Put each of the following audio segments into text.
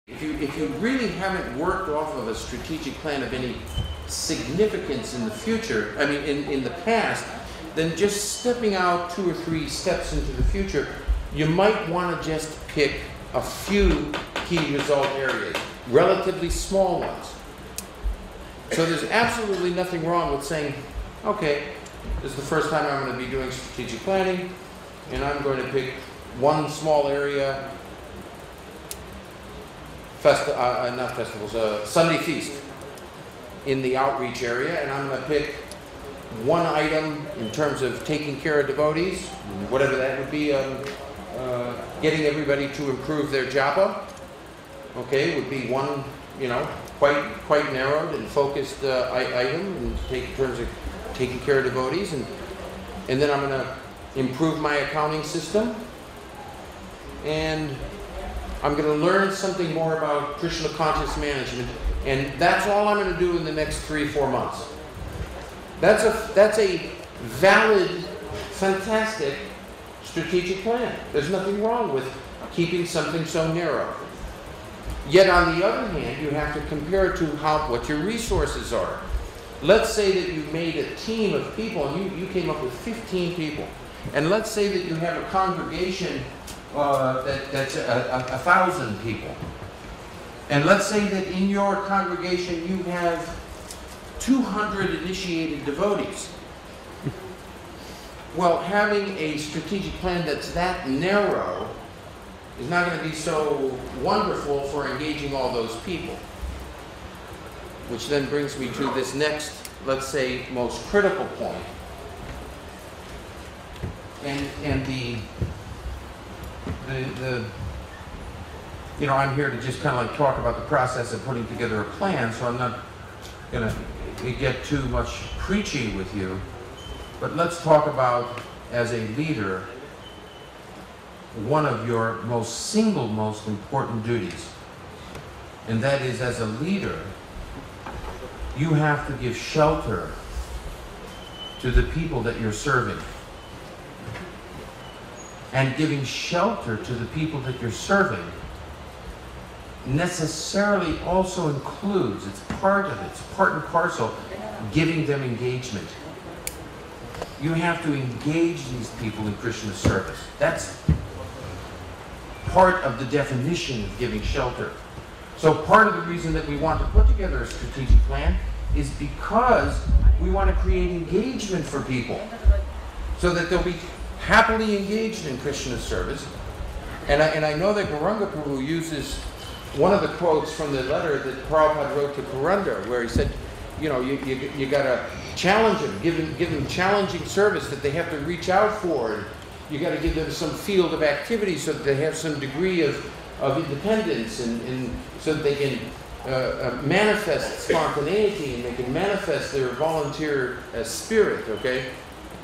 If you really haven't worked off of a strategic plan of any significance in the future, I mean in the past, then just stepping out 2 or 3 steps into the future, you might want to just pick a few key result areas, relatively small ones. So there's absolutely nothing wrong with saying, okay, this is the first time I'm going to be doing strategic planning, and I'm going to pick one small area, not festivals, Sunday feast in the outreach area, and I'm going to pick one item in terms of taking care of devotees, whatever that would be, getting everybody to improve their japa, okay, would be one, you know, quite narrowed and focused item in terms of taking care of devotees, and then I'm going to improve my accounting system, and I'm going to learn something more about Krishna conscious management, and that's all I'm going to do in the next 3-4 months. That's a valid, fantastic strategic plan. There's nothing wrong with keeping something so narrow. Yet on the other hand, you have to compare it to what your resources are. Let's say that you made a team of people and you came up with 15 people. And let's say that you have a congregation that's 1,000 people. And let's say that in your congregation you have 200 initiated devotees. Well, having a strategic plan that's that narrow is not going to be so wonderful for engaging all those people. Which then brings me to this next, let's say, most critical point. And the you know, I'm here to just kind of like talk about the process of putting together a plan, so I'm not going to get too much preachy with you. But let's talk about, as a leader, one of your most important duties. And that is, as a leader, you have to give shelter to the people that you're serving. And giving shelter to the people that you're serving necessarily also includes, it's part and parcel, giving them engagement. You have to engage these people in Krishna's service. That's part of the definition of giving shelter. So part of the reason that we want to put together a strategic plan is because we want to create engagement for people so that they'll be happily engaged in Krishna's service. And I know that Gauranga Prabhu uses one of the quotes from the letter that Prabhupada wrote to Purandar, where he said, you know, you got to challenge them, give them challenging service that they have to reach out for. And you got to give them some field of activity so that they have some degree of independence, and so that they can manifest spontaneity and they can manifest their volunteer spirit, okay?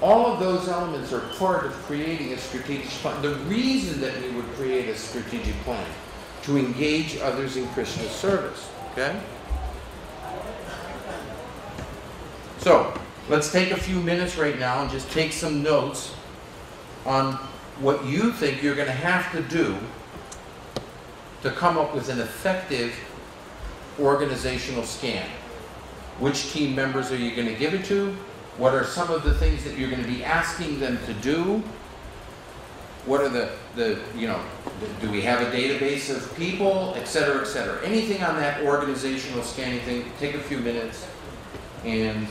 All of those elements are part of creating a strategic plan. The reason that we would create a strategic plan, to engage others in Krishna's service, okay? So, let's take a few minutes right now and just take some notes on what you think you're going to have to do to come up with an effective organizational scan. Which team members are you going to give it to? What are some of the things that you're going to be asking them to do? What are you know, do we have a database of people, et cetera, et cetera? Anything on that organizational scanning thing, take a few minutes and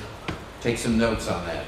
take some notes on that.